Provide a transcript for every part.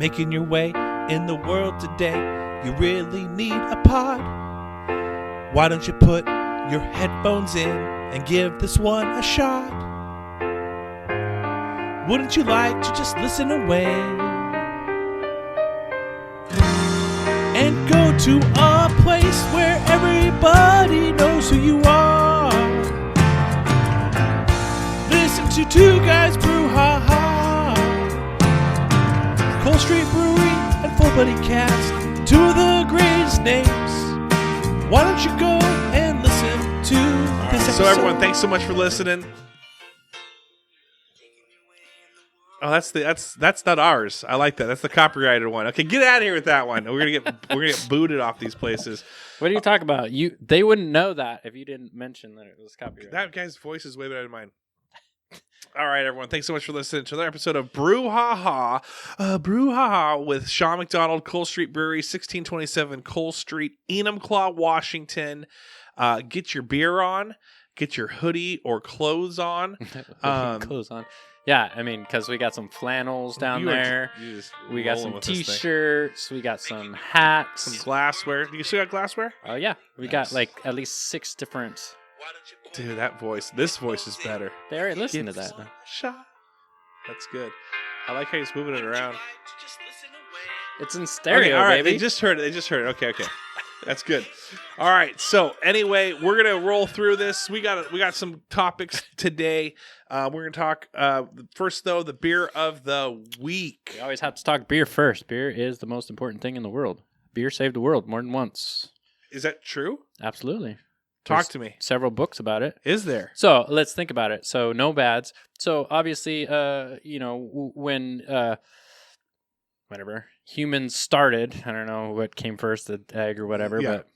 making your way in the world today, you really need a pod. Why don't you put your headphones in and give this one a shot? Wouldn't you like to just listen away and go to a place where everybody knows who you are? Listen to Two Guys BrewHaha, Cold Street Brewery and Full Buddy Cast, two of the greatest names. Why don't you go and listen to this episode? So everyone, thanks so much for listening. Oh, that's not ours. I like that. That's the copyrighted one. Okay, get out of here with that one. We're gonna get booted off these places. What are you talking about? They wouldn't know that if you didn't mention that it was copyrighted. That guy's voice is way better than mine. All right, everyone. Thanks so much for listening to another episode of BrewHaha. BrewHaha with Sean McDonald, Cold Street Brewery, 1627 Cole Street, Enumclaw, Washington. Get your beer on. Get your hoodie or clothes on. Clothes on. Yeah, I mean, because we got some flannels down there. We got some T-shirts. We got some hats. Some glassware. Do you still got glassware? Oh, yeah. We got like at least 6 different... Dude, that voice. This voice is better. They already listened to that. Shot. That's good. I like how he's moving it around. It's in stereo, okay, all right. baby. They just heard it. Okay. That's good. All right. So anyway, we're gonna roll through this. We got some topics today. We're gonna talk first though the beer of the week. We always have to talk beer first. Beer is the most important thing in the world. Beer saved the world more than once. Is that true? Absolutely. Talk to me. Several books about it. Is there? So let's think about it. So no bads. So obviously, when whenever humans started, I don't know what came first, the egg or whatever, but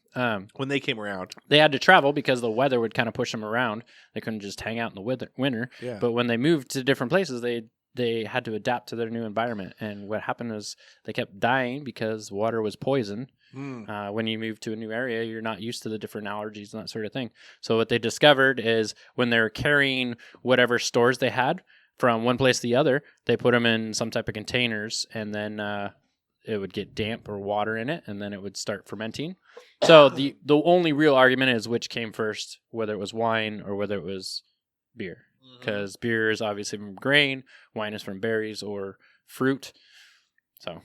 when they came around, they had to travel because the weather would kind of push them around. They couldn't just hang out in the winter. Yeah. But when they moved to different places, they had to adapt to their new environment. And what happened is they kept dying because water was poison. When you move to a new area, you're not used to the different allergies and that sort of thing. So what they discovered is when they're carrying whatever stores they had from one place to the other, they put them in some type of containers, and then it would get damp or water in it, and then it would start fermenting. So the only real argument is which came first, whether it was wine or whether it was beer. Because beer is obviously from grain, wine is from berries or fruit. So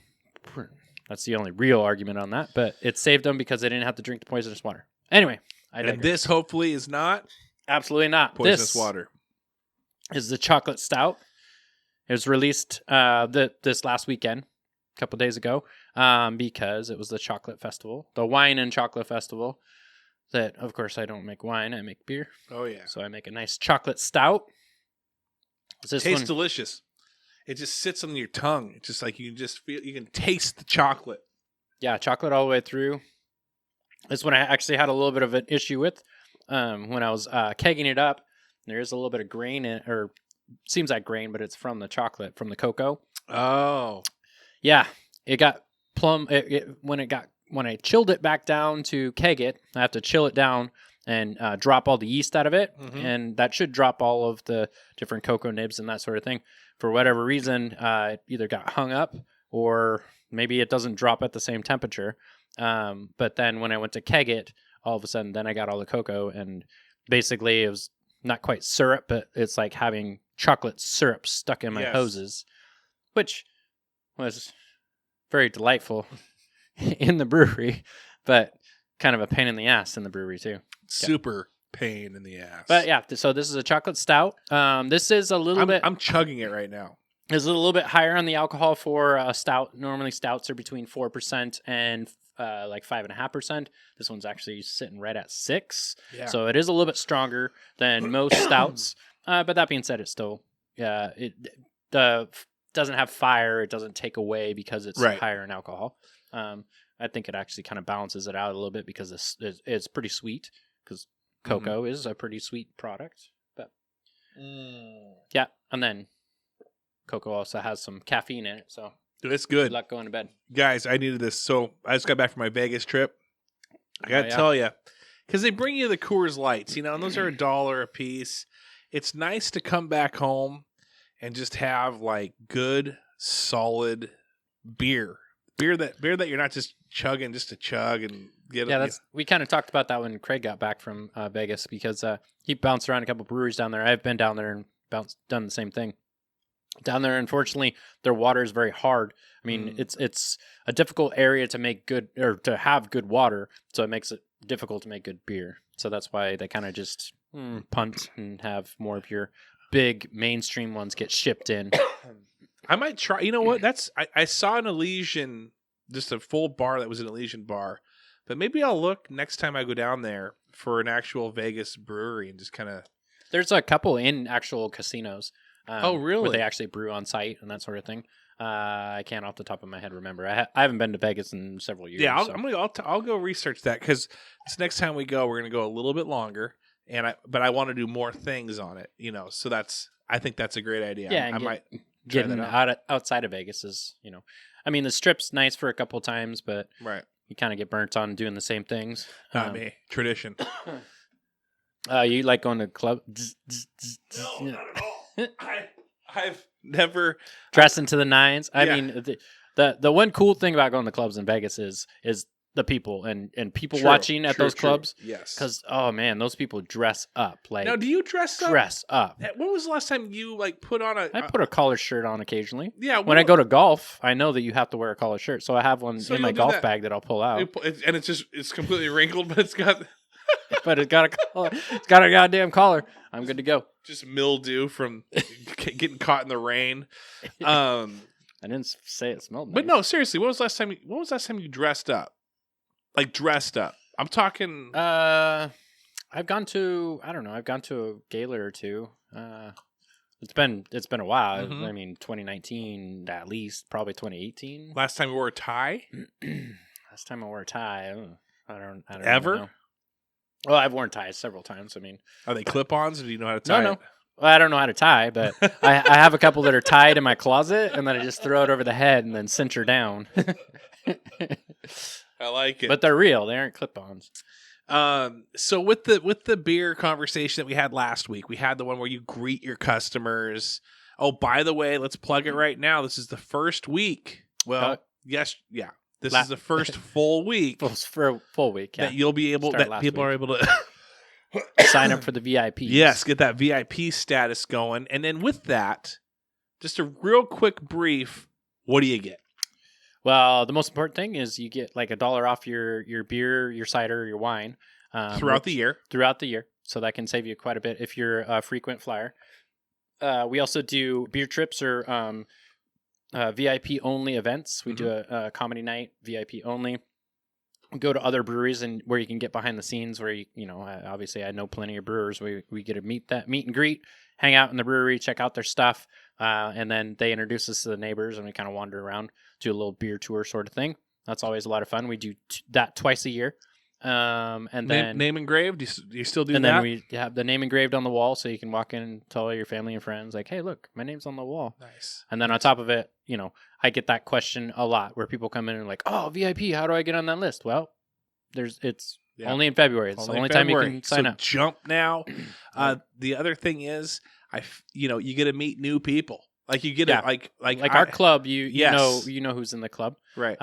that's the only real argument on that. But it saved them because they didn't have to drink the poisonous water. Anyway, and this hopefully is not absolutely not poisonous water. Is the Chocolate Stout. It was released this last weekend, a couple days ago, because it was the chocolate festival, the wine and chocolate festival. That, of course, I don't make wine, I make beer. Oh, yeah. So I make a nice chocolate stout. Tastes delicious. It just sits on your tongue. It's just like you can taste the chocolate. Yeah, chocolate all the way through. This one I actually had a little bit of an issue with when I was kegging it up. There is a little bit of grain in it, or seems like grain, but it's from the chocolate, from the cocoa. Oh. Yeah, it got plum. When I chilled it back down to keg it, I have to chill it down and drop all the yeast out of it. And that should drop all of the different cocoa nibs and that sort of thing. For whatever reason, it either got hung up or maybe it doesn't drop at the same temperature. But then when I went to keg it, all of a sudden, then I got all the cocoa. And basically, it was not quite syrup, but it's like having chocolate syrup stuck in my hoses, which was very delightful in the brewery, but kind of a pain in the ass in the brewery too. Super pain in the ass. But yeah, so this is a chocolate stout. This is a little bit... I'm chugging it right now. It's a little bit higher on the alcohol for a stout. Normally stouts are between 4% and like 5.5%. This one's actually sitting right at 6%. Yeah. So it is a little bit stronger than most stouts. But that being said, it's still... it doesn't have fire. It doesn't take away because it's higher in alcohol. I think it actually kind of balances it out a little bit because it's pretty sweet, because cocoa is a pretty sweet product. But yeah, and then cocoa also has some caffeine in it, so dude, it's good. Good luck going to bed. Guys, I needed this. So I just got back from my Vegas trip. I got to tell you, because they bring you the Coors Lights, and those are $1 a piece. It's nice to come back home and just have like good, solid beer that you're not just chugging just to chug and get. Yeah, we kind of talked about that when Craig got back from Vegas because he bounced around a couple breweries down there. I've been down there and done the same thing. Down there, unfortunately, their water is very hard. I mean, it's a difficult area to make good or to have good water, so it makes it difficult to make good beer. So that's why they kind of just punt and have more of your big mainstream ones get shipped in. I might try. You know what? I saw an Elysian, just a full bar that was an Elysian bar, but maybe I'll look next time I go down there for an actual Vegas brewery and just kind of. There's a couple in actual casinos. Oh, really? Where they actually brew on site and that sort of thing. I can't off the top of my head remember. I haven't been to Vegas in several years. Yeah, so. I'll go research that because this next time we go, we're gonna go a little bit longer, but I want to do more things on it. So I think that's a great idea. Yeah, I might getting outside of Vegas is I mean the Strip's nice for a couple of times, but right, you kind of get burnt on doing the same things. Not me. Tradition. You like going to club? No, not at all. I've never dressing to the nines. I Yeah. mean, the one cool thing about going to clubs in Vegas is the people and people True, watching at true, those true. clubs. Yes. Because oh man, those people dress up like. Now, do you dress up? Dress up. When was the last time you put on a? I put a collar shirt on occasionally. Yeah. When I go to golf, I know that you have to wear a collar shirt, so I have one So in my you'll do golf that. bag that I'll pull out. and it's completely wrinkled, but it's got But it's got a collar. It's got a goddamn collar. I'm good to go. just mildew from getting caught in the rain. I didn't say it smelled nice. But no, seriously, when was the last time you dressed up? Like dressed up. I'm talking. I've gone to a gala or two. It's been a while. Mhm. I mean, 2019 at least, probably 2018. Last time you wore a tie? Last time I wore a tie, I don't Ever? know. Well, I've worn ties several times. I mean, Are they clip-ons, or do you know how to tie? no. it? Well, I don't know how to tie, but I have a couple that are tied in my closet, and then I just throw it over the head and then cinch her down. I like it. But they're real; they aren't clip-ons. So with the beer conversation that we had last week, we had the one where you greet your customers. Oh, by the way, let's plug it right now. This is the first week. Well, yes, yeah. This is the first full week For a full week, yeah. that you'll be able Started that last people week. are able to Sign up for the VIP. yes, get that VIP status going. And then with that, just a real quick brief, what do you get? Well, the most important thing is you get like $1 off your beer, your cider, your wine Throughout the year. Throughout the year, so that can save you quite a bit if you're a frequent flyer. We also do beer trips or VIP only events. We do a comedy night, VIP only. We go to other breweries and where you can get behind the scenes. Where obviously I know plenty of brewers. We get to meet and greet, hang out in the brewery, check out their stuff, and then they introduce us to the neighbors, and we kind of wander around, do a little beer tour sort of thing. That's always a lot of fun. We do that twice a year. And then name engraved. Do you still do and that? then we have the name engraved on the wall, so you can walk in and tell all your family and friends, like, "Hey, look, my name's on the wall." Nice. And then on top of it, I get that question a lot where people come in and like, "Oh, VIP, how do I get on that list?" Well, it's only in February. It's the only time you can sign up. Jump now. The other thing is, you get to meet new people. Like you get to like our club. You Yes. know who's in the club, right?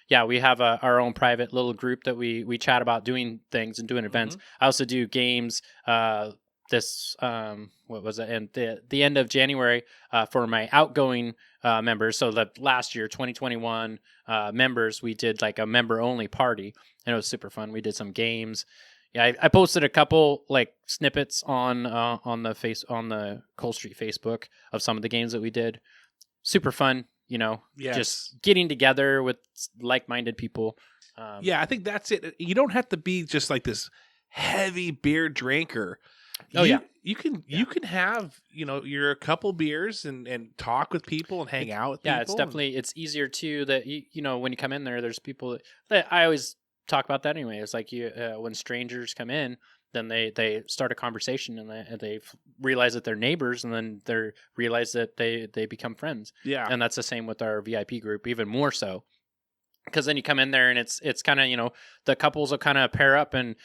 Yeah, we have our own private little group that we chat about doing things and doing events. I also do games. What was it? And the end of January for my outgoing members. So the last year, 2021 members, we did like a member only party, and it was super fun. We did some games. Yeah, I posted a couple like snippets on the Cole Street Facebook of some of the games that we did. Super fun. Yes. Just getting together with like-minded people. I think that's it. You don't have to be just like this heavy beer drinker. You can have you're a couple beers and talk with people and hang out with people. Yeah, it's easier too that when you come in there, there's people that I always talk about that anyway. It's like when strangers come in, then they start a conversation and they realize that they're neighbors, and then they realize that they become friends. Yeah. And that's the same with our VIP group, even more so. Because then you come in there and it's kind of, the couples will kind of pair up and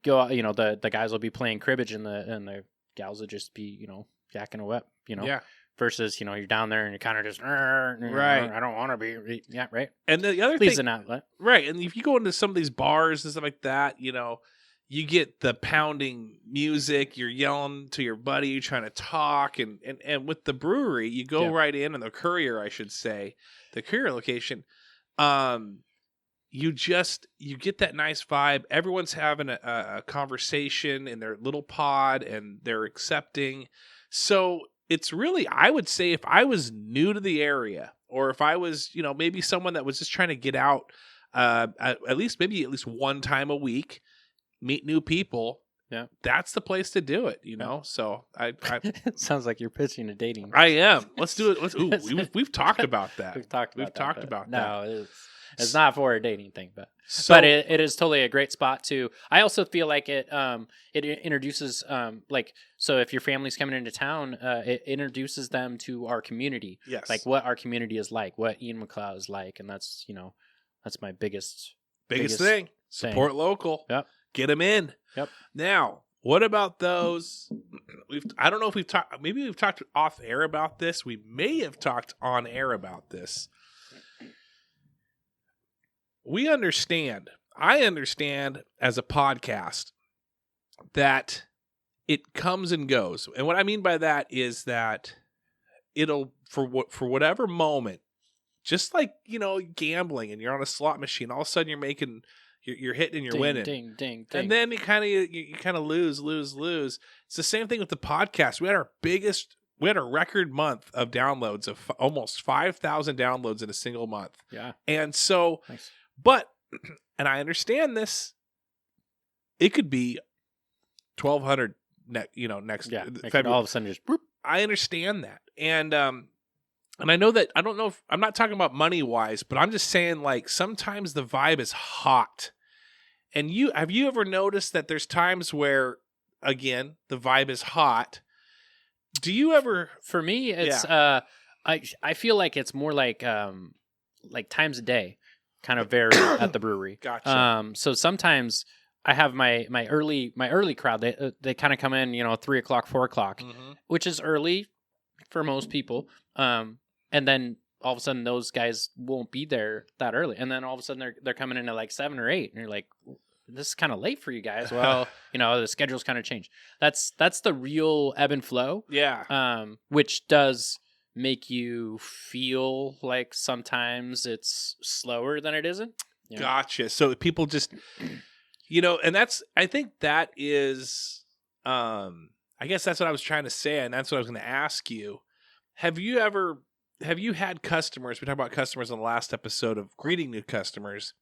go, the guys will be playing cribbage and the gals will just be, yakking a whip, Yeah. versus, you're down there and you're kind of just, Right. I don't want to be. Yeah, right. And the other Leaves thing, an outlet. right? And if you go into some of these bars and stuff like that, you get the pounding music. You're yelling to your buddy, you're trying to talk, and with the brewery, you go right in, and the courier, I should say, the courier location. You get that nice vibe. Everyone's having a conversation in their little pod, and they're accepting. So it's really, I would say, if I was new to the area, or if I was, maybe someone that was just trying to get out, at least one time a week, meet new people. Yeah, that's the place to do it. So I it sounds like you're pitching a dating. I am. Let's do it. We've talked about that. We've talked about that. No, it's not for a dating thing, but it is totally a great spot too. I also feel like it introduces so if your family's coming into town, it introduces them to our community. Yes. Like what our community is like, what Ian McLeod is like, and that's that's my biggest thing. Support local. Yep. Get them in. Yep. Now, what about those? I don't know if we've talked. Maybe we've talked off air about this. We may have talked on air about this. We understand. I understand as a podcast that it comes and goes, and what I mean by that is that it'll for whatever moment, just like gambling, and you're on a slot machine. All of a sudden, you're making. You're hitting and you're winning. Ding, ding, ding. And then you kind of lose. It's the same thing with the podcast. We had a record month of downloads of almost 5,000 downloads in a single month. Yeah. And so, nice. But, and I understand this, it could be 1,200 next February. All of a sudden just whoop. I understand that. And I know that, I don't know if, I'm not talking about money wise, but I'm just saying, like, sometimes the vibe is hot. And have you ever noticed that there's times where, again, the vibe is hot? Do you ever? For me, it's I feel like it's more like times a day, kind of vary at the brewery. Gotcha. So sometimes I have my early crowd. They kind of come in, 3 o'clock, 4 o'clock, which is early for most people. And then all of a sudden those guys won't be there that early, and then all of a sudden they're coming in at like 7 or 8, and you're like, this is kind of late for you guys. Well, the schedule's kind of changed. That's the real ebb and flow. Yeah. Which does make you feel like sometimes it's slower than it isn't. Gotcha. So people just, and I think that is, I guess that's what I was trying to say, and that's what I was going to ask you. Have you had customers? We talked about customers on the last episode of greeting new customers,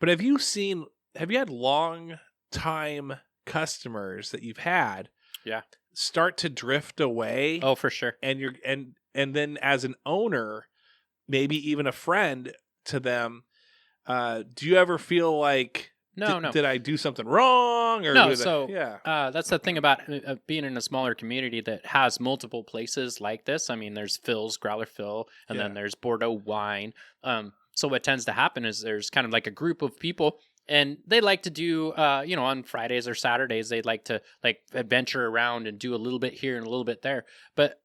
but have you had long time customers that you've had start to drift away? Oh, for sure. And then as an owner, maybe even a friend to them, do you ever feel like, no, did I do something wrong? Or no, that's the thing about being in a smaller community that has multiple places like this. I mean, there's Phil's, Growler Phil, and then there's Bordeaux Wine. So what tends to happen is there's kind of like a group of people, and they like to do, on Fridays or Saturdays, they'd like to like adventure around and do a little bit here and a little bit there. But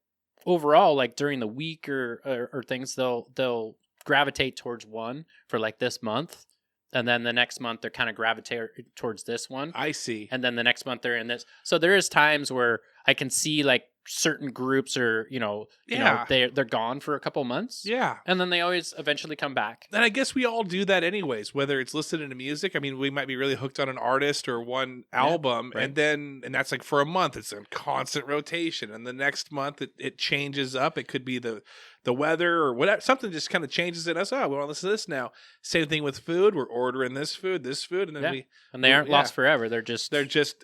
overall, like during the week or things, they'll gravitate towards one for like this month. And then the next month they're kind of gravitate towards this one. I see. And then the next month they're in this. So there is times where I can see like certain groups are, they're gone for a couple months. Yeah. And then they always eventually come back. And I guess we all do that anyways, whether it's listed in music. I mean, we might be really hooked on an artist or one album, right. and that's like for a month, it's a constant rotation. And the next month it changes up. It could be the weather or whatever, something just kind of changes it. We want to listen to this now. Same thing with food. We're ordering this food, and then and they aren't lost forever. They're just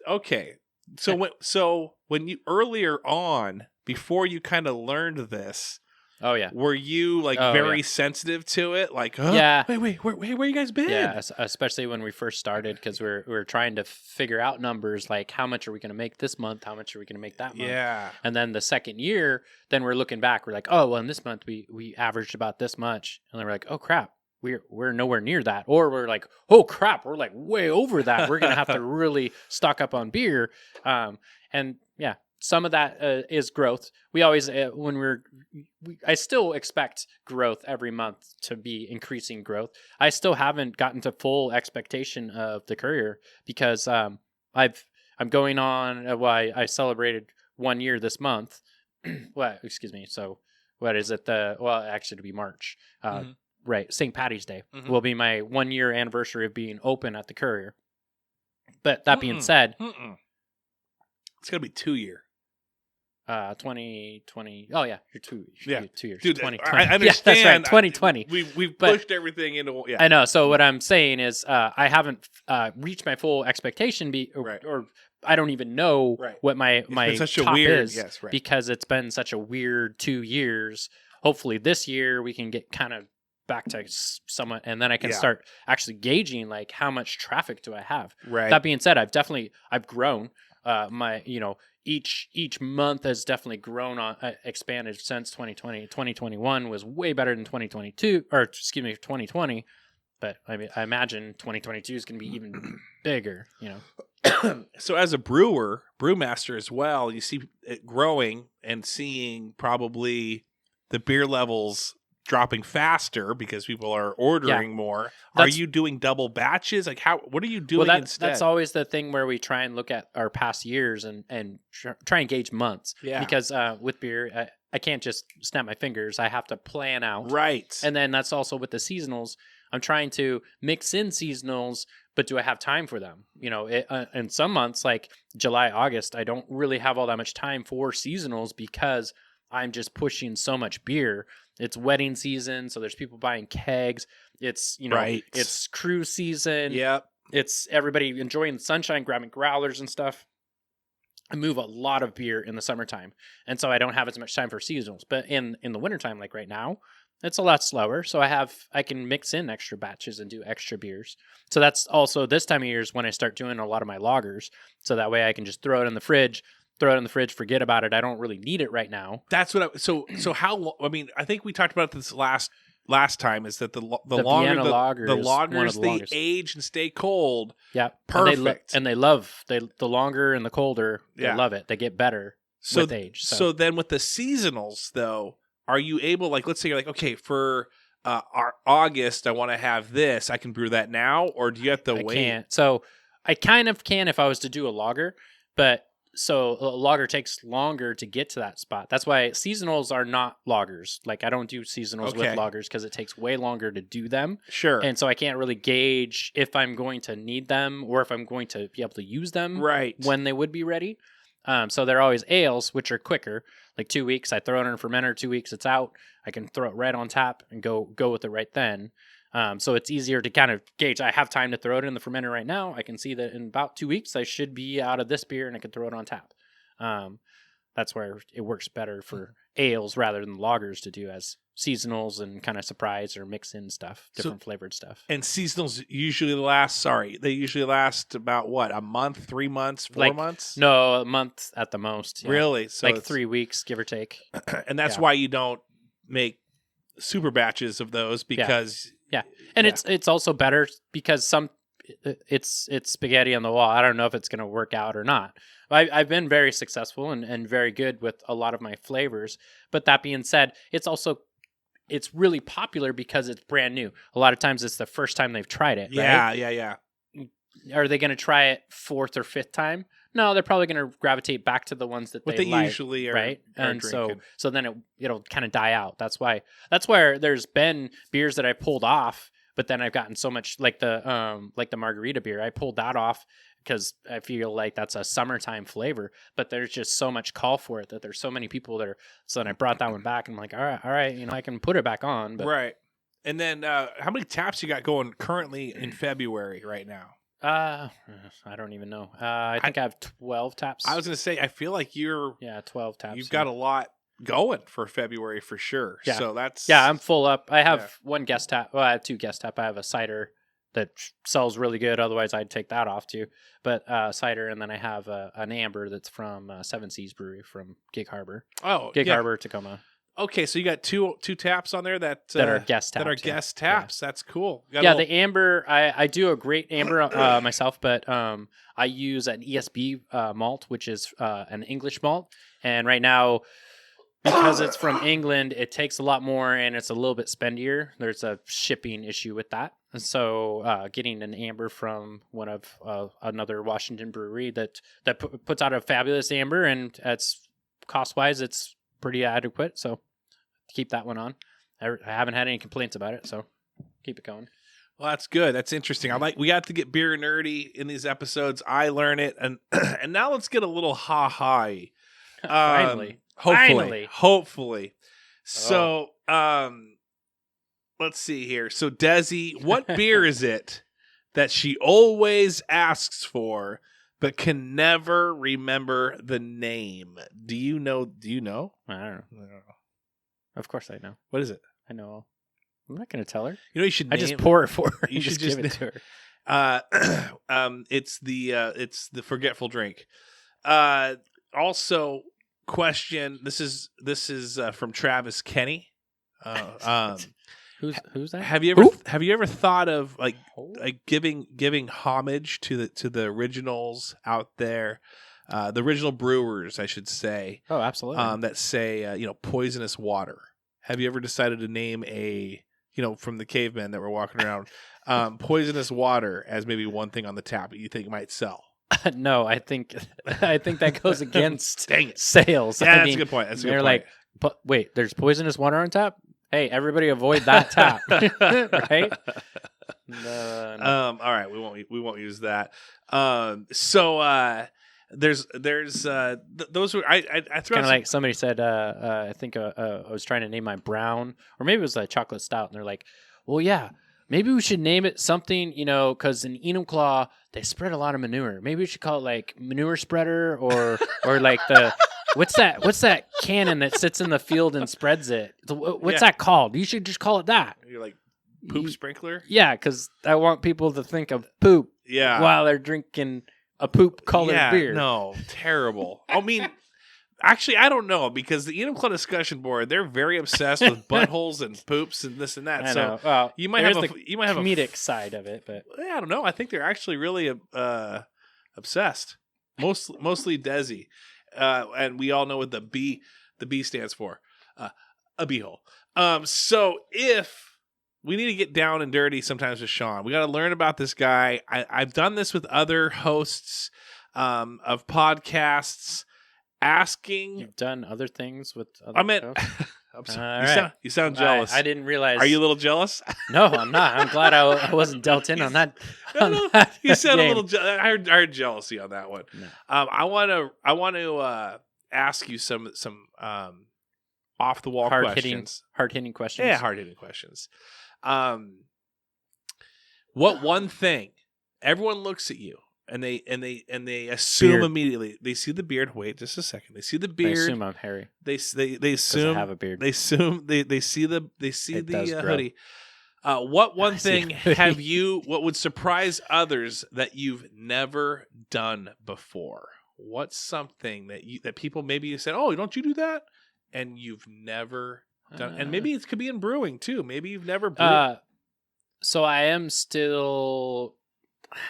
okay. So when you earlier on, before you kind of learned this, were you like very sensitive to it? Like, wait, where you guys been? Yeah, especially when we first started, because we're trying to figure out numbers, like how much are we going to make this month? How much are we going to make that month? Yeah. And then the second year, then we're looking back. We're like, oh, well, in this month we averaged about this much, and then we're like, oh crap. We're nowhere near that. Or we're like, oh crap, we're like way over that. We're gonna have to really stock up on beer. And some of that is growth. We always I still expect growth every month to be increasing growth. I still haven't gotten to full expectation of the Courier because I'm going on. I celebrated 1 year this month. Excuse me. So what is it? Actually, to be March. Right, St. Patty's Day will be my 1 year anniversary of being open at the Courier. But that being said, it's gonna be 2 year. 2020. Oh yeah, you're 2 years. Dude, 2020. I understand. Yeah, that's right. 2020. We've pushed everything into. Yeah, I know. So what I'm saying is, I haven't reached my full expectation. Or I don't even know what my such top a weird, is yes, right. because it's been such a weird 2 years. Hopefully this year we can get kind of back to somewhat, and then I can start actually gauging like how much traffic do I have. Right. That being said, I've grown. Each month has definitely grown expanded since 2020. 2021 was way better than 2020. But I imagine 2022 is going to be even bigger. So as a brewmaster as well, you see it growing and seeing probably the beer levels dropping faster because people are ordering more. Are you doing double batches? Like what are you doing instead? That's always the thing where we try and look at our past years and try and gauge months. Yeah. Because with beer, I can't just snap my fingers. I have to plan out. Right. And then that's also with the seasonals. I'm trying to mix in seasonals, but do I have time for them? In some months like July, August, I don't really have all that much time for seasonals because I'm just pushing so much beer. It's wedding season, so there's people buying kegs. It's it's cruise season. Yep. It's everybody enjoying the sunshine, grabbing growlers and stuff. I move a lot of beer in the summertime, and so I don't have as much time for seasonals. But in the wintertime, like right now, it's a lot slower. So I can mix in extra batches and do extra beers. So that's also this time of year is when I start doing a lot of my lagers. So that way I can just throw it in the fridge, forget about it. I don't really need it right now. That's what so how long, I think we talked about this last time is that the longer the lagers they age and stay cold. Yeah. Perfect. And they love the longer and the colder, they love it. They get better with age. So then with the seasonals though, are you able, like, let's say you're like, okay, for our August, I want to have this. I can brew that now, or do you have to wait? I can't. So I kind of can if I was to do a lager, but so a lager takes longer to get to that spot. That's why seasonals are not lagers. Like I don't do seasonals with lagers because it takes way longer to do them. Sure. And so I can't really gauge if I'm going to need them or if I'm going to be able to use them when they would be ready. So they're always ales, which are quicker. Like 2 weeks, I throw it in a fermenter. 2 weeks, it's out. I can throw it right on tap and go with it right then. So it's easier to kind of gauge. I have time to throw it in the fermenter right now. I can see that in about 2 weeks, I should be out of this beer and I can throw it on tap. That's where it works better for ales rather than lagers to do as seasonals and kind of surprise or mix in stuff, different flavored stuff. And seasonals usually last about what, a month, 3 months, 4 months? No, a month at the most. Yeah. Really? So like 3 weeks, give or take. And that's why you don't make super batches of those because and it's also better because it's spaghetti on the wall. I don't know if it's going to work out or not. I've been very successful and very good with a lot of my flavors, but that being said, it's really popular because it's brand new. A lot of times it's the first time they've tried it. Yeah. Are they going to try it fourth or fifth time? No, they're probably going to gravitate back to the ones that they like, usually are, right? Are and drinking. so then it'll kind of die out. That's where there's been beers that I pulled off, but then I've gotten so much like the margarita beer. I pulled that off because I feel like that's a summertime flavor, but there's just so much call for it that there's so many people that are. So then I brought that one back and I'm like, all right, I can put it back on. But. Right. And then how many taps you got going currently in February right now? I don't even know. I think I have 12 taps. I was going to say, I feel like 12 taps. You've got a lot going for February for sure. Yeah. So that's. Yeah, I'm full up. I have one guest tap. Well, I have 2 guest tap. I have a cider that sells really good. Otherwise, I'd take that off too. But cider, and then I have an amber that's from Seven Seas Brewery from Gig Harbor. Oh, Gig Harbor, Tacoma. Okay, so you got two taps on there that are guest taps. That are guest taps. That's cool. Yeah, the amber. I do a great amber myself, but I use an ESB malt, which is an English malt, and right now, because it's from England, it takes a lot more and it's a little bit spendier. There's a shipping issue with that. And so getting an amber from one of another Washington brewery that puts out a fabulous amber, and it's cost-wise, it's pretty adequate. So keep that one on. I haven't had any complaints about it, so keep it going. Well, that's good. That's interesting. We got to get beer nerdy in these episodes. I learn it, and and now let's get a little ha-ha. Finally. Hopefully. So, let's see here. So, Desi, what beer is it that she always asks for but can never remember the name? Do you know? I don't know. Of course I know. What is it? I know. I'm not going to tell her. You know, you should. I just pour it for her. You should just give it to her. It's the forgetful drink. Also, question. This is from Travis Kenny. Who's that? Have you ever thought of like giving homage to the originals out there, the original brewers, I should say. Oh, absolutely. That say poisonous water. Have you ever decided to name from the cavemen that were walking around poisonous water as maybe one thing on the tap that you think might sell? No, I think that goes against Dang it. sales. Yeah, that's a good point. They're like, but wait, there's poisonous water on tap? Hey, everybody avoid that tap. Right? No. All right, we won't use that. There's those were I threw kind of like somebody said. I think I was trying to name my brown, or maybe it was a chocolate stout, and they're like, well, yeah. Maybe we should name it something, because in Enumclaw, they spread a lot of manure. Maybe we should call it like manure spreader or like what's that cannon that sits in the field and spreads it? What's that called? You should just call it that. You're like poop sprinkler? Yeah, because I want people to think of poop while they're drinking a poop-colored beer. No, terrible. I mean... Actually, I don't know, because the Enumclaw discussion board, they're very obsessed with buttholes and poops and this and that. I know. Well, you might have a comedic side of it, but I don't know. I think they're actually really obsessed. Mostly Desi, and we all know what the B stands for, a beehole. So if we need to get down and dirty sometimes with Sean, we got to learn about this guy. I've done this with other hosts of podcasts. Asking, you've done other things with other I'm sorry. You sound jealous. I didn't realize. Are you a little jealous? No, I'm not. I'm glad I wasn't dealt in on that. No, you sound a little. I heard jealousy on that one. No. I want to ask you some off the wall questions. Hard hitting questions. Yeah, hard hitting questions. What one thing? Everyone looks at you. And they assume beard. Immediately. They see the beard. Wait just a second. They see the beard. They assume I'm hairy. They assume I have a beard. They assume they see the hoodie. What one thing have you? What would surprise others that you've never done before? What's something that people maybe you said, oh, don't you do that? And you've never done. And maybe it could be in brewing too. Maybe you've never brewed. So I am still.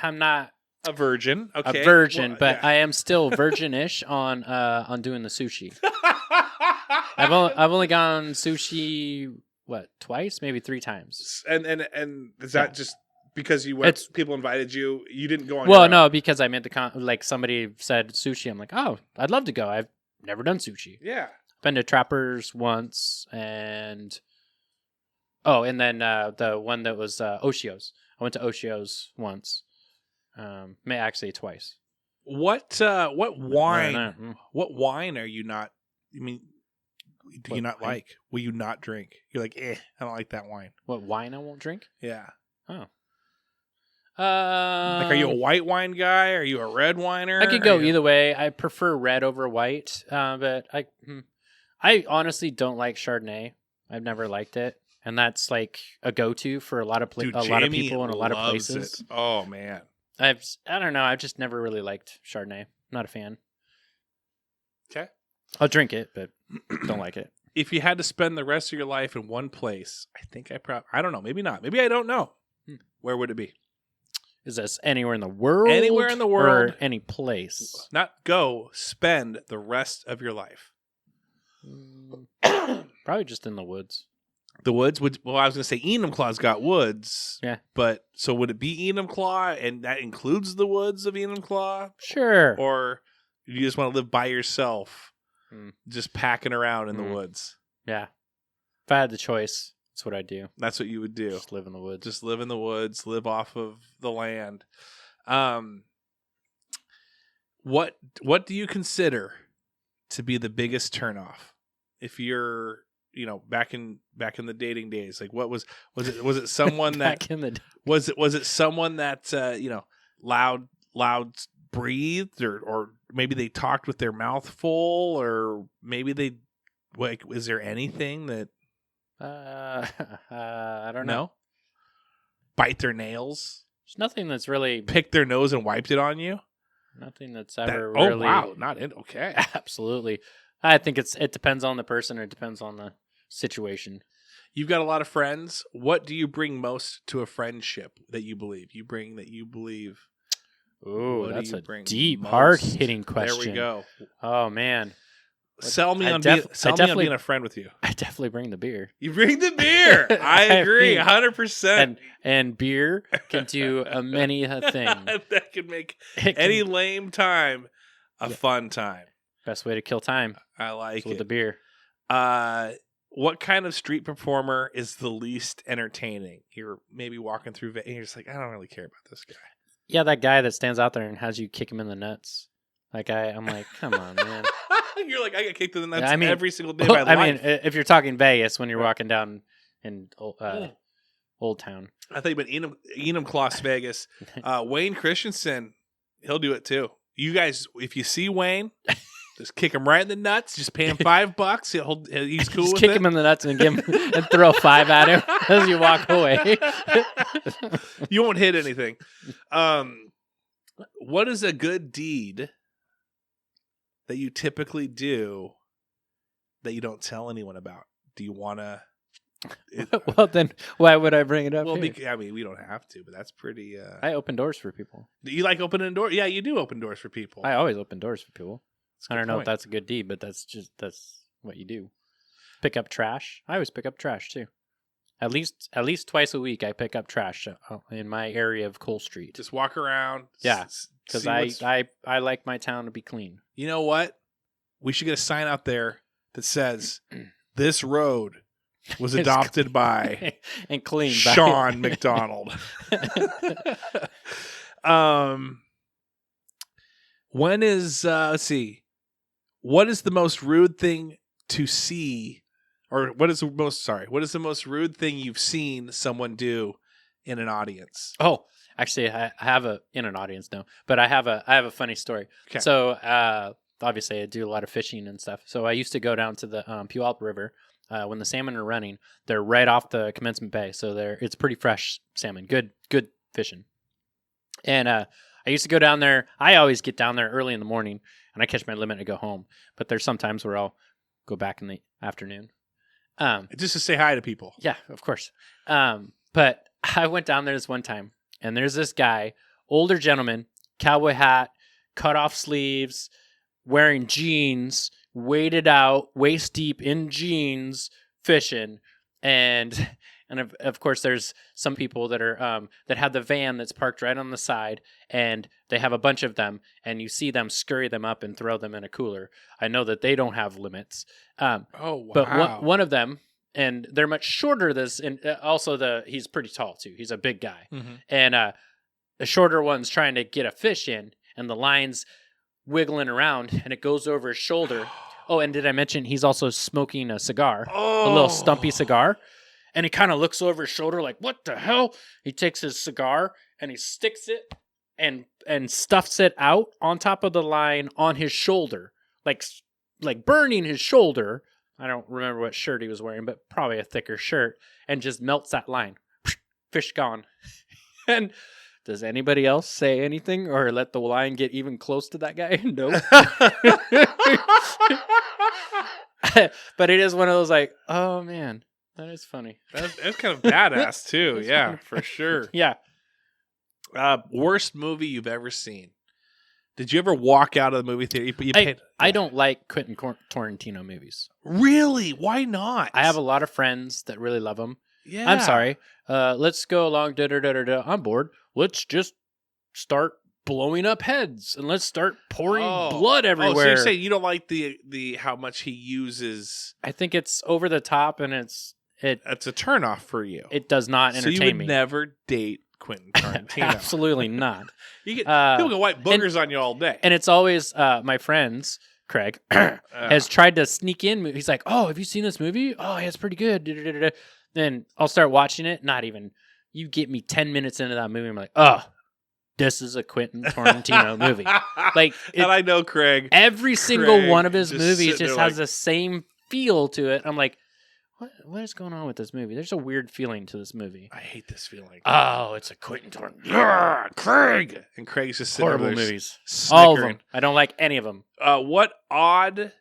I'm not. A virgin, okay. A virgin, but I am still virgin-ish on doing the sushi. I've only gone sushi twice, maybe 3 times. And is that just because you went? People invited you. You didn't go on. Well, no, because I made somebody said sushi. I'm like, oh, I'd love to go. I've never done sushi. Yeah, been to Trappers once, and then the one that was Oshio's. I went to Oshio's once. Actually twice. What wine? What wine are you not? I mean, do you not like? Will you not drink? You're like, I don't like that wine. What wine I won't drink? Yeah. Oh. Are you a white wine guy? Are you a red winer? I could go either way. I prefer red over white, but I honestly don't like Chardonnay. I've never liked it. And that's like a go-to for a lot of people in a lot of places. It. Oh man. I don't know. I've just never really liked Chardonnay. Not a fan. Okay. I'll drink it, but don't like it. if you had to spend the rest of your life in one place, I don't know, maybe not. Maybe I don't know. Where would it be? Is this anywhere in the world? Anywhere in the world. Or any place? Not go, spend the rest of your life. Probably just in the woods. The woods? Well, I was going to say Enumclaw's got woods. Yeah. But, so would it be Enumclaw, and that includes the woods of Enumclaw? Sure. Or you just want to live by yourself, just packing around in the woods? Yeah. If I had the choice, that's what I'd do. That's what you would do. Just live in the woods. Just live in the woods, live off of the land. What do you consider to be the biggest turnoff? If you're, back in the dating days, like what was it someone that Back in the was it someone that loud breathed, or maybe they talked with their mouth full, or maybe they, like, is there anything that I don't know. Bite their nails? There's nothing that's really Pick their nose and wiped it on you? nothing that's ever Oh, really. wow, not it. Okay. Absolutely. I think it depends on the person, or it depends on the situation. You've got a lot of friends. What do you bring most to a friendship that you believe? Ooh, that's a deep, hard-hitting question. There we go. Oh, man. Sell me on being a friend with you. I definitely bring the beer. You bring the beer. I agree, 100%. And beer can do many a thing. That can make any lame time a fun time. Best way to kill time. I like it. With the beer. What kind of street performer is the least entertaining? You're maybe walking through and you're just like, I don't really care about this guy. Yeah, that guy that stands out there and has you kick him in the nuts. Like I'm like, come on, man. You're like, I get kicked in the nuts every single day of of my life. I mean, if you're talking Vegas, when you're walking down in Old Town. I thought you meant Enum Las Vegas. Wayne Christensen, he'll do it too. You guys, if you see Wayne, just kick him right in the nuts. Just pay him $5. He's cool just with kick it. him in the nuts and give him and throw 5 at him as you walk away. You won't hit anything. What is a good deed that you typically do that you don't tell anyone about? Do you want to? Well, then why would I bring it up? Well, here? we don't have to, but that's pretty. I open doors for people. Do you like opening doors? Yeah, you do open doors for people. I always open doors for people. I don't know point. if that's a good deed, but that's what you do. Pick up trash. I always pick up trash too. At least twice a week, I pick up trash in my area of Cole Street. Just walk around. Yeah, because I like my town to be clean. You know what? We should get a sign out there that says, "This road was adopted by and cleaned Sean McDonald." When is let's see, what is the most rude thing to see, or what is the most rude thing you've seen someone do in an audience? Oh, actually, I have in an audience now, but I have a funny story. Okay. So obviously, I do a lot of fishing and stuff. So I used to go down to the Puyallup River. When the salmon are running, they're right off the commencement bay, so it's pretty fresh salmon, good fishing. And I used to go down there. I always get down there early in the morning, and I catch my limit and go home. But there's some times where I'll go back in the afternoon, just to say hi to people. Yeah, of course. But I went down there this one time, and there's this guy, older gentleman, cowboy hat, cut off sleeves, wearing jeans, waded out, waist deep in jeans, fishing, and of course there's some people that are that have the van that's parked right on the side, and they have a bunch of them, and you see them scurry them up and throw them in a cooler. I know that they don't have limits. Oh wow! But one of them, and they're much shorter. And also he's pretty tall too. He's a big guy, and the shorter one's trying to get a fish in, and the line's wiggling around, and it goes over his shoulder. Oh, and did I mention he's also smoking a cigar, a little stumpy cigar, and he kind of looks over his shoulder like, what the hell? He takes his cigar and he sticks it and stuffs it out on top of the line on his shoulder, like burning his shoulder. I don't remember what shirt he was wearing, but probably a thicker shirt, and just melts that line. Fish gone. And does anybody else say anything or let the line get even close to that guy? No. But it is one of those like, oh man, that is funny. That's kind of badass too. Yeah, for sure. Yeah. Worst movie you've ever seen? Did you ever walk out of the movie theater? I don't like Quentin Tarantino movies. Really? Why not? I have a lot of friends that really love them. Yeah. I'm sorry. Let's go along. I'm bored. Let's just start blowing up heads and let's start pouring blood everywhere. Oh, so you're saying you don't like the how much he uses? I think it's over the top and it's a turnoff for you. It does not entertain me. So you would never date Quentin Tarantino? Absolutely not. You get people can wipe boogers on you all day. And it's always my friends. Craig has tried to sneak in. He's like, "Oh, have you seen this movie? Oh, yeah, it's pretty good." Then I'll start watching it. Not even. You get me 10 minutes into that movie, I'm like, "Oh, this is a Quentin Tarantino movie." Like, and I know Craig. Every single one of his movies just has the same feel to it. I'm like, what is going on with this movie? There's a weird feeling to this movie. I hate this feeling. Oh, it's a Quentin Tarantino. Yeah, Craig. And Craig's just sitting horrible there movies. Snickering. All of them. I don't like any of them. What odd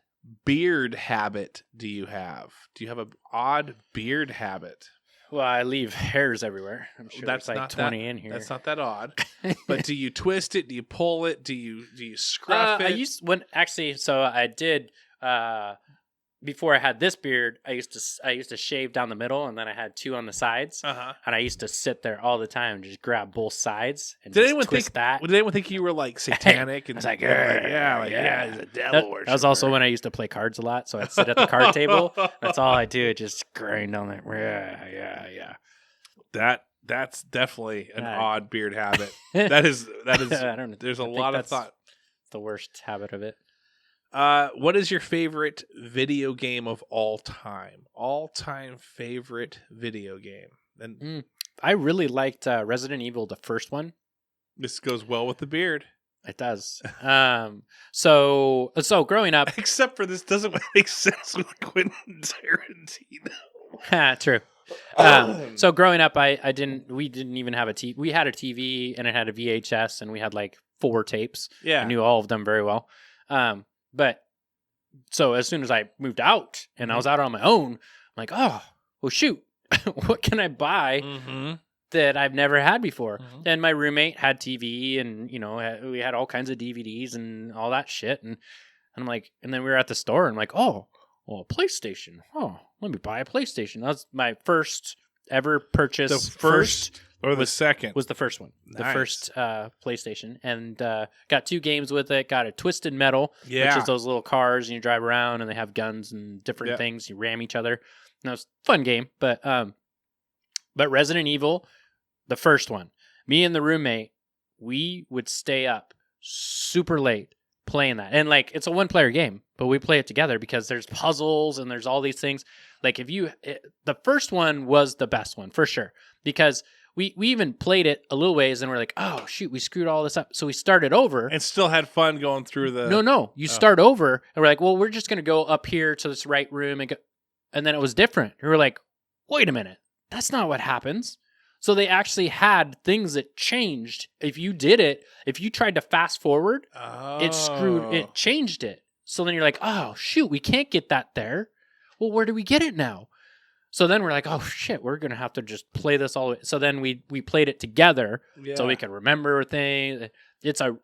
beard habit do you have? Do you have an odd beard habit? Well, I leave hairs everywhere. I'm sure that's there's like not 20 in here. That's not that odd. But do you twist it? Do you pull it? Do you scruff it? So I did before I had this beard, I used to shave down the middle, and then I had two on the sides, and I used to sit there all the time and just grab both sides and twist that. Did anyone think you were like satanic? And I was like, yeah, he's a devil. That was also when I used to play cards a lot, so I'd sit at the card table. That's all I do, just grind on there. Yeah. That's definitely an odd beard habit. That is. I don't know. There's a lot of thought. The worst habit of it. What is your favorite video game of all time? All-time favorite video game? And I really liked Resident Evil, the first one. This goes well with the beard. It does. So growing up, except for this doesn't make sense with Quentin Tarantino. True. So growing up, we didn't even have a TV. We had a TV and it had a VHS and we had like 4 tapes. Yeah. I knew all of them very well. But so as soon as I moved out and I was out on my own, I'm like, oh, well, shoot, what can I buy that I've never had before? And my roommate had TV and, we had all kinds of DVDs and all that shit. And I'm like, and then we were at the store and I'm like, oh, well, a PlayStation. Oh, let me buy a PlayStation. That was my first ever purchase. The first or the second? Was the first one. Nice. The first PlayStation. And got 2 games with it. Got a Twisted Metal, which is those little cars and you drive around and they have guns and different things. You ram each other. And that was a fun game. But Resident Evil, the first one, me and the roommate, we would stay up super late playing that. And like, it's a 1-player game, but we play it together because there's puzzles and there's all these things. Like the first one was the best one for sure, because we even played it a little ways and we're like, oh shoot, we screwed all this up. So we started over and still had fun going through the. No, you start over and we're like, well, we're just going to go up here to this right room and go. And then it was different. And we're like, wait a minute, that's not what happens. So they actually had things that changed. If you tried to fast forward, it changed it. So then you're like, oh, shoot, we can't get that there. Well, where do we get it now? So then we're like, oh, shit, we're going to have to just play this all the way. So then we played it together so we could remember things. It's a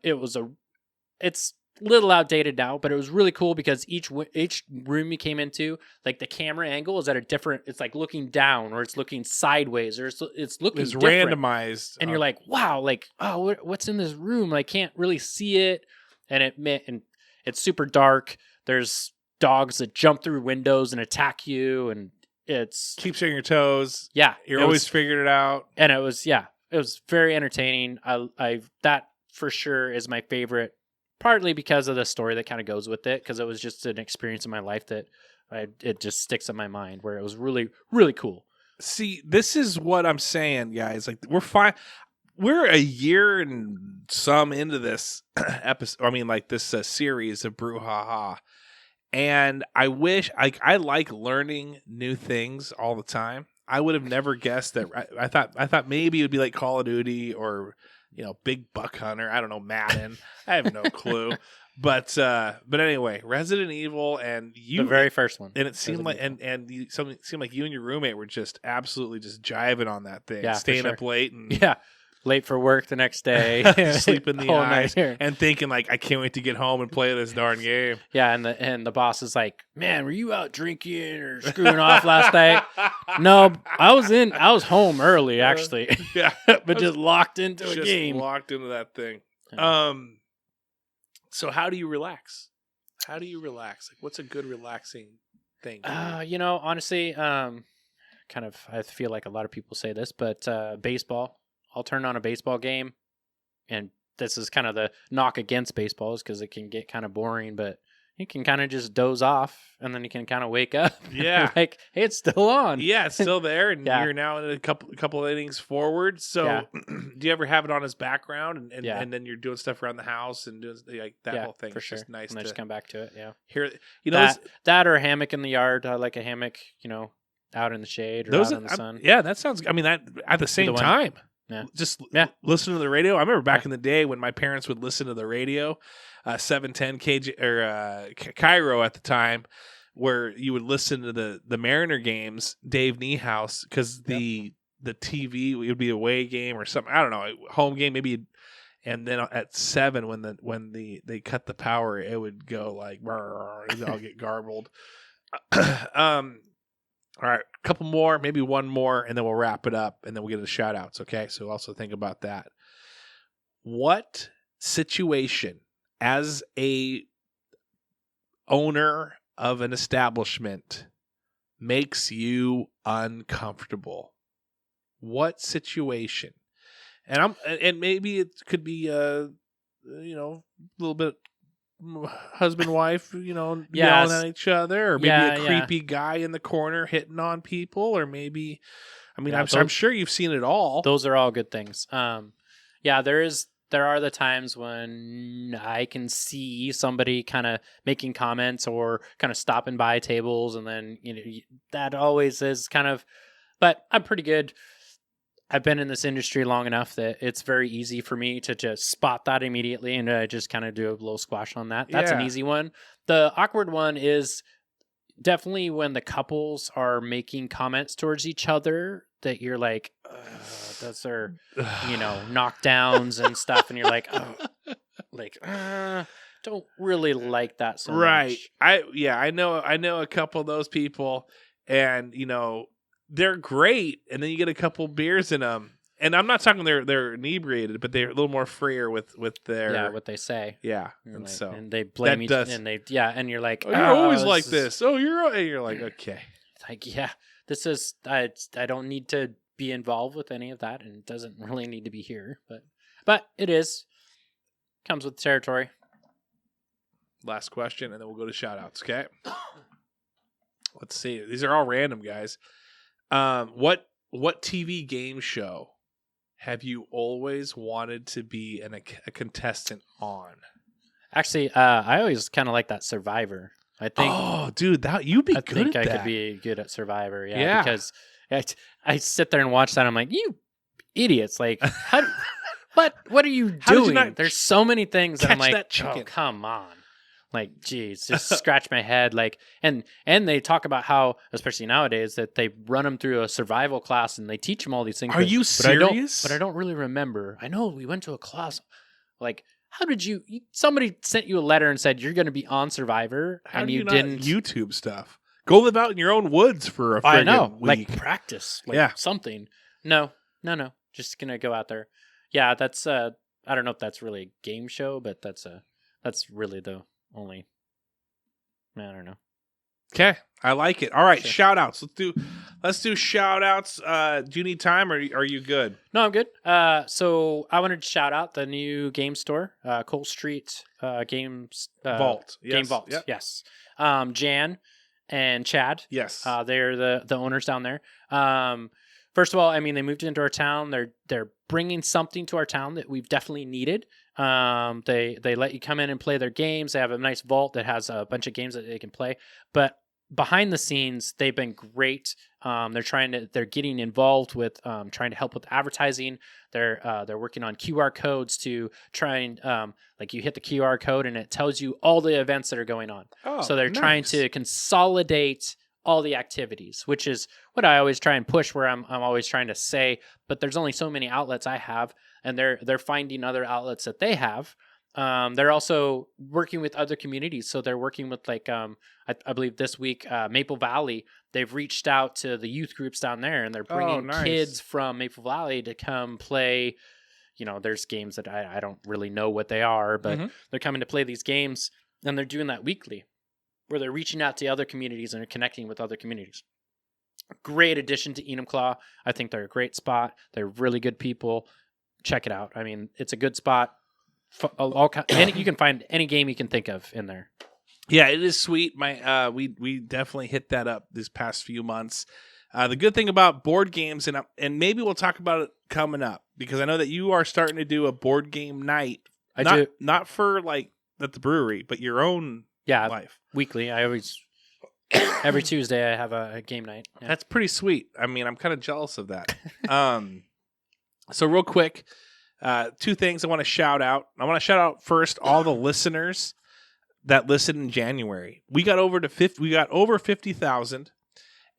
little outdated now, but it was really cool because each room you came into, like the camera angle is at a different, it's like looking down or it's looking sideways or it's looking different. Randomized. And you're like, wow, like, oh, what's in this room? I can't really see it. And it's super dark. There's dogs that jump through windows and attack you. And it's keeps you on your toes. Yeah. You're always figuring it out. And it was very entertaining. That for sure is my favorite. Partly because of the story that kind of goes with it, because it was just an experience in my life that it just sticks in my mind, where it was really, really cool. See, this is what I'm saying, guys. Like, we're fine. We're a year and some into this episode. I mean, like this series of BrewHaha, and I wish I like learning new things all the time. I would have never guessed that. I thought maybe it would be like Call of Duty or. Big Buck Hunter. I don't know, Madden. I have no clue. But anyway, Resident Evil and you, The very first one. and it seemed Resident like it seemed like you and your roommate were just absolutely just jiving on that thing, Yeah, for staying sure. up late and Yeah. Late for work the next day. sleep in the Whole eyes, night. and thinking like, I can't wait to get home and play this darn game. Yeah, and the boss is like, "Man, were you out drinking or screwing off last night?" No, I was home early actually, Yeah, but just locked into a just game. locked into that thing. Yeah. So how do you relax? How do you relax? Like, what's a good relaxing thing? Honestly, kind of, I feel like a lot of people say this, but baseball. I'll turn on a baseball game, and this is kind of the knock against baseball is because it can get kind of boring, but you can kind of just doze off, and then you can kind of wake up. Yeah. Like, hey, it's still on. Yeah, it's still there, and Yeah. you're now in a couple innings forward. So, Yeah. do you ever have it on as background, and Yeah. and then you're doing stuff around the house and doing like that whole thing? for It's sure. just nice and I to just come back to it. Yeah, hear. You know, that or a hammock in the yard. I like a hammock, out in the shade or out in the sun. Yeah, that sounds. I mean, that at the same Either one. time. Yeah. Just Yeah. listen to the radio. I remember back in the day when my parents would listen to the radio, 710 KJ or Cairo at the time, where you would listen to the Mariner games, Dave Niehaus, because the TV it would be a away game or something. I don't know, home game maybe. And then at 7, when they cut the power, it would go like, it'd all get garbled. All right, a couple more, maybe one more, and then we'll wrap it up, and then we'll get into shout outs, okay? So also think about that. What situation as a owner of an establishment makes you uncomfortable? What situation? And maybe it could be a little bit husband wife yelling at each other, or maybe a creepy guy in the corner hitting on people, or maybe I'm sure you've seen it all. Those are all good things. There are the times when I can see somebody kind of making comments or kind of stopping by tables, and then that always is kind of, but I'm pretty good. I've been in this industry long enough that it's very easy for me to just spot that immediately, and I just kind of do a little squash on that. That's an easy one. The awkward one is definitely when the couples are making comments towards each other that you're like, those are, knockdowns and stuff, and you're like, don't really like that so right. much. I know a couple of those people, and they're great, and then you get a couple beers in them, and I'm not talking they're inebriated, but they're a little more freer with their what they say. Yeah, and they blame each, and and you're like, you're always like this. Oh, you're like, okay, like, yeah, this is I don't need to be involved with any of that, and it doesn't really need to be here, but it comes with territory. Last question, and then we'll go to shout outs. Okay, let's see. These are all random, guys. What TV game show have you always wanted to be a contestant on? Actually, I always kind of like that Survivor. I think. Oh, dude, you'd be good at that. I could be good at Survivor. Yeah. Because I sit there and watch that. I'm like, you idiots! Like, what are you doing? There's so many things that I'm like, oh, come on. Like, geez, just scratch my head. Like, and they talk about how, especially nowadays, that they run them through a survival class and they teach them all these things. Are you serious? But I don't really remember. I know we went to a class. Like, how did somebody sent you a letter and said you're going to be on Survivor, and you didn't YouTube stuff? Go live out in your own woods for a friggin' week. Like practice, something. No, just gonna go out there. Yeah, that's I don't know if that's really a game show, but that's really the only. I don't know. Okay, I like it. All right, Sure. Shout outs. Let's do shout outs. Do you need time, or are you good? No, I'm good. So I wanted to shout out the new game store, Cole Street Games Vault. Yes. Game Vault. Yep. Yes. Jan and Chad. Yes. They're the owners down there. First of all, I mean, they moved into our town. They're bringing something to our town that we've definitely needed. They let you come in and play their games. They have a nice vault that has a bunch of games that they can play. But behind the scenes, they've been great. They're getting involved with trying to help with advertising. They're working on QR codes to try and like you hit the QR code and it tells you all the events that are going on. Oh, so they're nice. trying to consolidate all the activities, which is what I always try and push, where I'm always trying to say, but there's only so many outlets I have, and they're finding other outlets that they have. They're also working with other communities. So they're working with like, I believe this week, Maple Valley, they've reached out to the youth groups down there, and they're bringing kids from Maple Valley to come play. There's games that I don't really know what they are, but they're coming to play these games, and they're doing that weekly, where they're reaching out to other communities and are connecting with other communities. Great addition to Enumclaw. I think they're a great spot. They're really good people. Check it out. I mean, it's a good spot. You can find any game you can think of in there. Yeah, it is sweet. We definitely hit that up this past few months. The good thing about board games, and maybe we'll talk about it coming up, because I know that you are starting to do a board game night. Not for like at the brewery, but your own life. Weekly. I always every Tuesday I have a game night. Yeah. That's pretty sweet. I mean, I'm kind of jealous of that. So real quick, two things I want to shout out. I want to shout out first all the listeners that listened in January. We got over 50,000,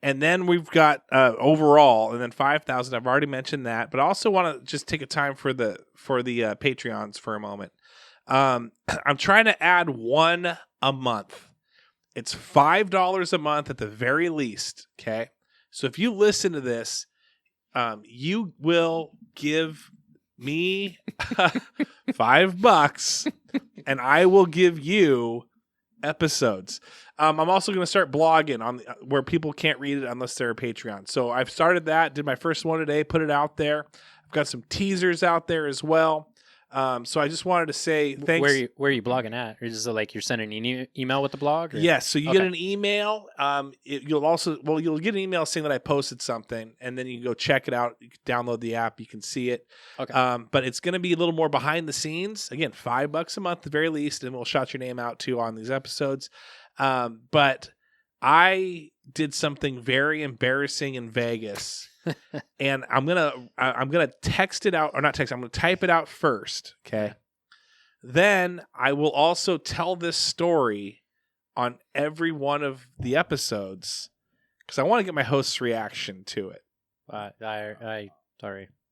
and then we've got overall, and then 5,000. I've already mentioned that, but I also want to just take a time for the Patreons for a moment. I'm trying to add one a month. It's $5 a month at the very least. Okay, so if you listen to this, you will give me $5, and I will give you episodes. I'm also going to start blogging on where people can't read it unless they're a Patreon. So I've started that. Did my first one today. Put it out there. I've got some teasers out there as well. So I just wanted to say thanks. Where are you blogging at? Or is it like you're sending an email with the blog? Or? Yes. So you get an email. You'll get an email saying that I posted something, and then you can go check it out. You can download the app. You can see it. Okay. But it's going to be a little more behind the scenes. Again, $5 a month at the very least, and we'll shout your name out too on these episodes. But I did something very embarrassing in Vegas. And I'm gonna text it out, or not text. I'm gonna type it out first, okay? Then I will also tell this story on every one of the episodes because I want to get my host's reaction to it. Sorry.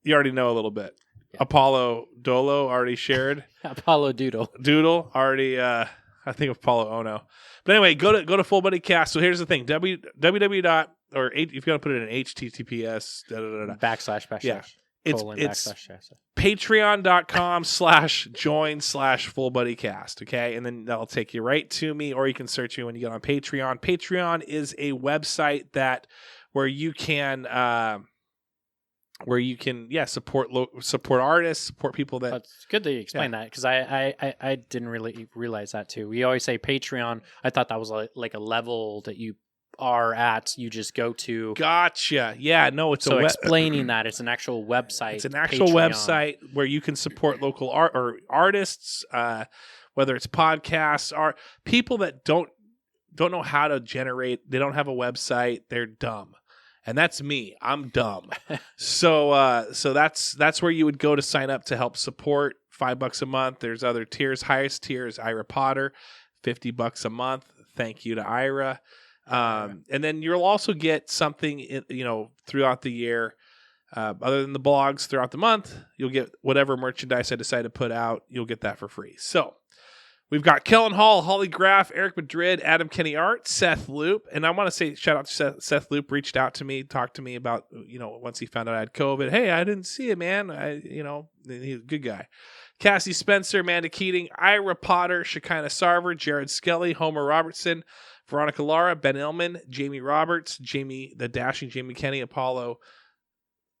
You already know a little bit. Yeah. Apollo Dolo already shared. Apollo Doodle already. I think of Apollo Ono. But anyway, go to Full Buddy Cast. So here's the thing: www. Or if you got to put it in HTTPS // yeah, it's / patreon.com/join/fullbuddycast. Okay, and then that'll take you right to me, or you can search me when you get on Patreon. Patreon is a website where you can support artists, support people that. It's good that you explain that, because I didn't really realize that too. We always say Patreon. I thought that was like a level that you are at, you just go to. Gotcha. Yeah, no, it's explaining that it's an actual website. It's an actual website where you can support local art or artists, whether it's podcasts or people that don't know how to generate. They don't have a website. They're dumb, and that's me. I'm dumb. So that's where you would go to sign up to help support. $5 a month. There's other tiers. Highest tier is Ira Potter, $50 a month. Thank you to Ira. And then you'll also get something, throughout the year, other than the blogs throughout the month. You'll get whatever merchandise I decide to put out. You'll get that for free. So we've got Kellen Hall, Holly Graff, Eric Madrid, Adam Kenny Art, Seth Loop. And I want to say shout out to Seth Loop. Reached out to me, talked to me about, once he found out I had COVID. Hey, I didn't see it, man. He's a good guy. Cassie Spencer, Amanda Keating, Ira Potter, Shekinah Sarver, Jared Skelly, Homer Robertson, Veronica Lara, Ben Illman, Jamie Roberts, Jamie Kenny, Apollo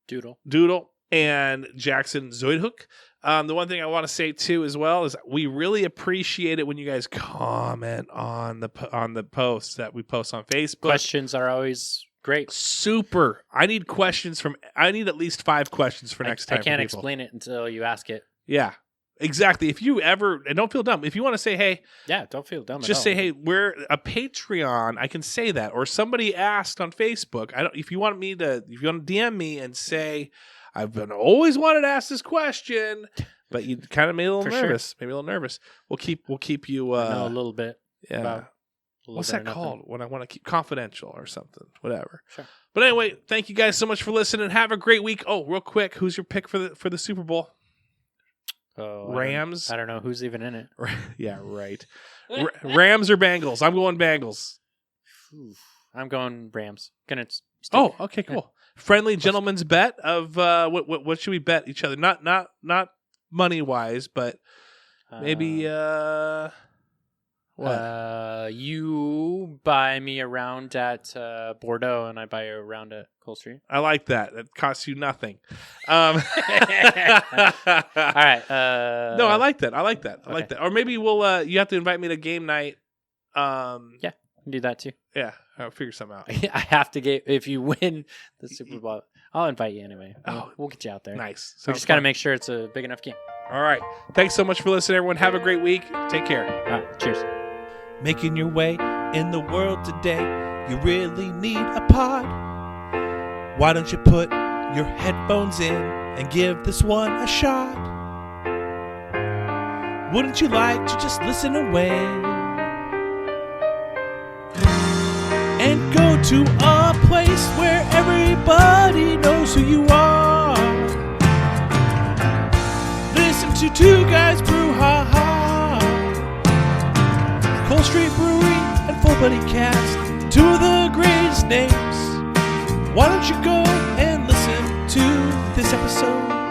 Doodle, and Jackson Zoidhook. The one thing I want to say too as well is we really appreciate it when you guys comment on the posts that we post on Facebook. Questions are always great. Super. I need at least 5 questions for next time. I can't explain it until you ask it. Yeah. Exactly. If you ever, and don't feel dumb. If you want to say, hey, Yeah, don't feel dumb. just at say, all. hey, we're a Patreon. I can say that. Or somebody asked on Facebook. If you want to DM me and say, always wanted to ask this question, but you kind of made me a little For nervous. Maybe a little nervous. We'll keep you. I know a little bit. Yeah. About a little What's bit or that nothing. called? When I want to keep confidential or something. Whatever. Sure. But anyway, thank you guys so much for listening. Have a great week. Oh, real quick, who's your pick for the Super Bowl? Oh, Rams. I don't know who's even in it. Yeah, right. Rams or Bengals? I'm going Bengals. I'm going Rams. Gonna. Oh, okay, cool. Friendly gentleman's bet of what should we bet each other? Not money wise, but maybe what? You buy me a round at Bordeaux, and I buy you a round at Cold Street. I like that. It costs you nothing. All right. No, I like that. I like that. Or maybe we'll. You have to invite me to game night. Yeah, do that too. Yeah, I'll figure something out. I have to get if you win the Super Bowl. I'll invite you anyway. We'll get you out there. Nice. We just got to make sure it's a big enough game. All right. Thanks so much for listening, everyone. Have a great week. Take care. All right, cheers. Making your way in the world today, you really need a pod. Why don't you put your headphones in and give this one a shot? Wouldn't you like to just listen away and go to a place where everybody knows who you are? Listen to two guys brew ha-ha, Cold Street Brewery and Full Buddy Cast, two of the greatest names. Why don't you go and listen to this episode?